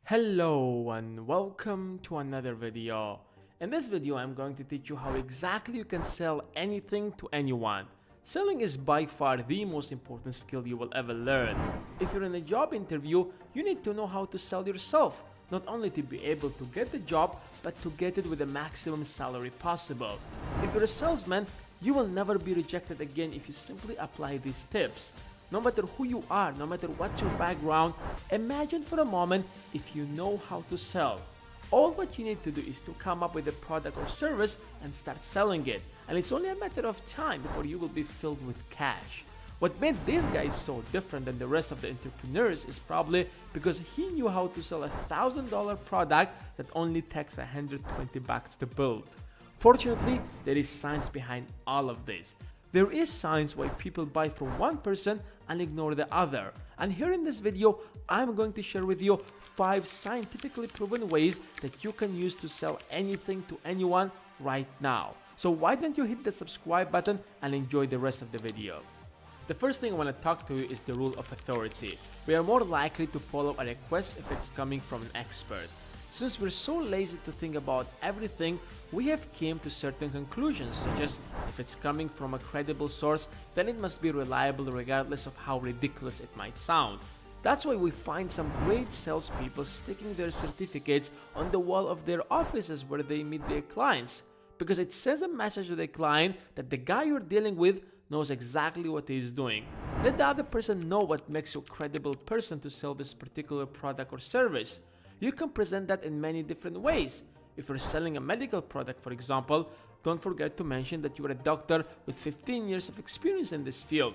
Hello and welcome to another video. In this video I'm going to teach you how exactly you can sell anything to anyone. Selling is by far the most important skill you will ever learn. If you're in a job interview, you need to know how to sell yourself, not only to be able to get the job, but to get it with the maximum salary possible. If you're a salesman, you will never be rejected again if you simply apply these tips. No matter who you are, no matter what's your background, imagine for a moment if you know how to sell. All what you need to do is to come up with a product or service and start selling it. And it's only a matter of time before you will be filled with cash. What made this guy so different than the rest of the entrepreneurs is probably because he knew how to sell $1,000 product that only takes $120 to build. Fortunately, there is science behind all of this. There is science why people buy from one person and ignore the other. And here in this video, I'm going to share with you 5 scientifically proven ways that you can use to sell anything to anyone right now. So why don't you hit the subscribe button and enjoy the rest of the video. The first thing I want to talk to you is the rule of authority. We are more likely to follow a request if it's coming from an expert. Since we're so lazy to think about everything, we have came to certain conclusions, such as if it's coming from a credible source, then it must be reliable regardless of how ridiculous it might sound. That's why we find some great salespeople sticking their certificates on the wall of their offices where they meet their clients, because it sends a message to the client that the guy you're dealing with knows exactly what he's doing. Let the other person know what makes you a credible person to sell this particular product or service. You can present that in many different ways. If you're selling a medical product, for example, don't forget to mention that you're a doctor with 15 years of experience in this field.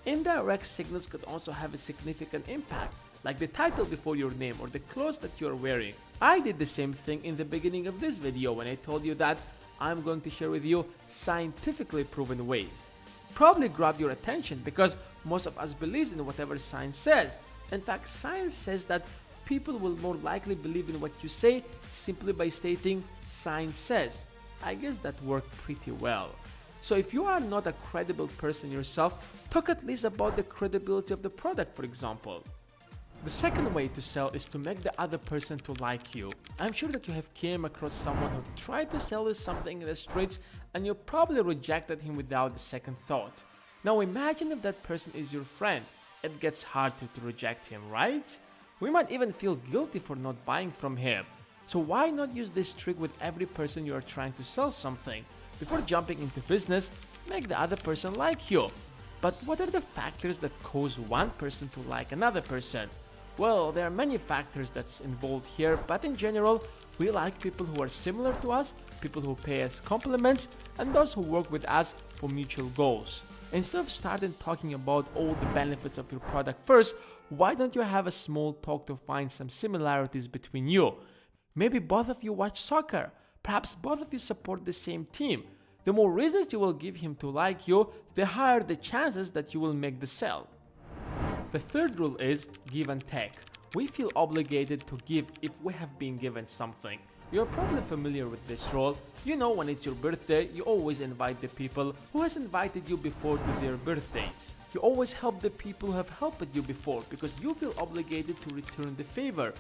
Indirect signals could also have a significant impact, like the title before your name or the clothes that you're wearing. I did the same thing in the beginning of this video when I told you that I'm going to share with you scientifically proven ways. Probably grabbed your attention because most of us believe in whatever science says. In fact, science says that people will more likely believe in what you say simply by stating science says. I guess that worked pretty well. So if you are not a credible person yourself, talk at least about the credibility of the product, for example. The second way to sell is to make the other person to like you. I'm sure that you have came across someone who tried to sell you something in the streets and you probably rejected him without a second thought. Now imagine if that person is your friend. It gets hard to reject him, right? We might even feel guilty for not buying from him. So why not use this trick with every person you are trying to sell something? Before jumping into business, make the other person like you. But what are the factors that cause one person to like another person? Well, there are many factors that's involved here, but in general, we like people who are similar to us, people who pay us compliments, and those who work with us for mutual goals. Instead of starting talking about all the benefits of your product first, why don't you have a small talk to find some similarities between you? Maybe both of you watch soccer. Perhaps both of you support the same team. The more reasons you will give him to like you, the higher the chances that you will make the sale. The third rule is give and take. We feel obligated to give if we have been given something. You're probably familiar with this rule. You know, when it's your birthday, you always invite the people who has invited you before to their birthdays. You always help the people who have helped you before because you feel obligated to return the favor.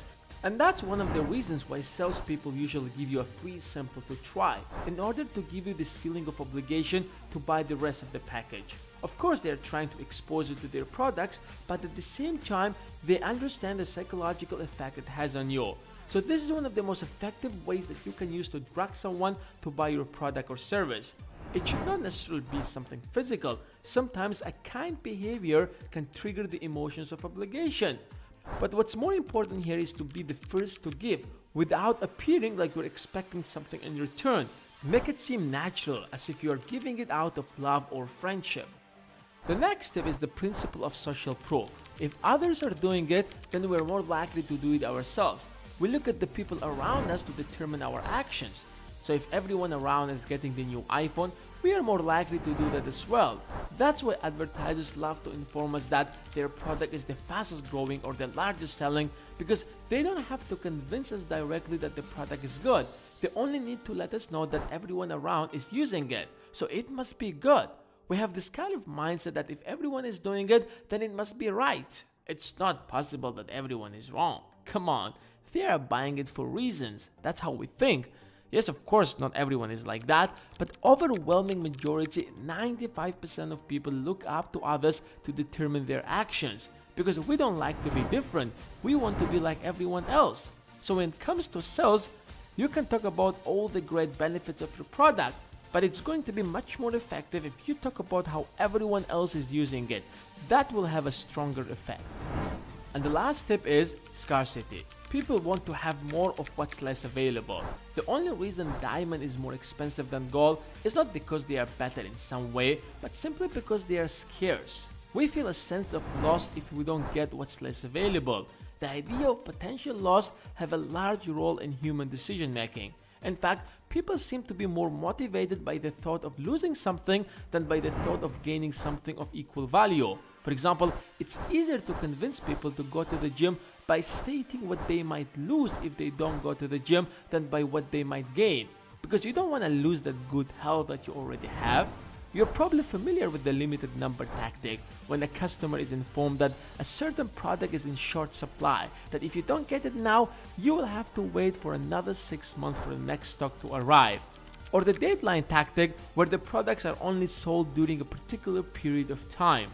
And that's one of the reasons why salespeople usually give you a free sample to try, in order to give you this feeling of obligation to buy the rest of the package. Of course, they are trying to expose you to their products, but at the same time, they understand the psychological effect it has on you. So this is one of the most effective ways that you can use to drag someone to buy your product or service. It should not necessarily be something physical. Sometimes a kind behavior can trigger the emotions of obligation. But what's more important here is to be the first to give, without appearing like you're expecting something in return. Make it seem natural, as if you are giving it out of love or friendship. The next step is the principle of social proof. If others are doing it, then we're more likely to do it ourselves. We look at the people around us to determine our actions. So if everyone around is getting the new iPhone, we are more likely to do that as well. That's why advertisers love to inform us that their product is the fastest growing or the largest selling, because they don't have to convince us directly that the product is good. They only need to let us know that everyone around is using it, so it must be good. We have this kind of mindset that if everyone is doing it, then it must be right. It's not possible that everyone is wrong. Come on, They are buying it for reasons. That's how we think. Yes, of course, not everyone is like that, but overwhelming majority, 95% of people look up to others to determine their actions. Because we don't like to be different. We want to be like everyone else. So when it comes to sales, you can talk about all the great benefits of your product, but it's going to be much more effective if you talk about how everyone else is using it. That will have a stronger effect. And the last tip is scarcity. People want to have more of what's less available. The only reason diamond is more expensive than gold is not because they are better in some way, but simply because they are scarce. We feel a sense of loss if we don't get what's less available. The idea of potential loss have a large role in human decision making. In fact, people seem to be more motivated by the thought of losing something than by the thought of gaining something of equal value. For example, it's easier to convince people to go to the gym by stating what they might lose if they don't go to the gym than by what they might gain. Because you don't want to lose that good health that you already have. You're probably familiar with the limited number tactic, when a customer is informed that a certain product is in short supply, that if you don't get it now, you will have to wait for another 6 months for the next stock to arrive. Or the deadline tactic, where the products are only sold during a particular period of time.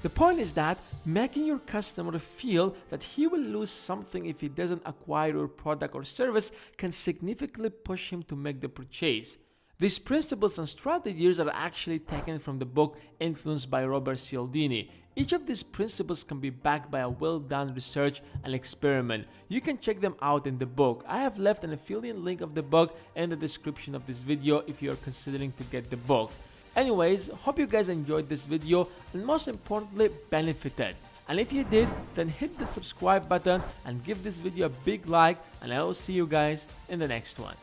The point is that making your customer feel that he will lose something if he doesn't acquire your product or service can significantly push him to make the purchase. These principles and strategies are actually taken from the book Influenced by Robert Cialdini. Each of these principles can be backed by a well-done research and experiment. You can check them out in the book. I have left an affiliate link of the book in the description of this video if you are considering to get the book. Anyways, hope you guys enjoyed this video and most importantly benefited. And if you did, then hit the subscribe button and give this video a big like, and I will see you guys in the next one.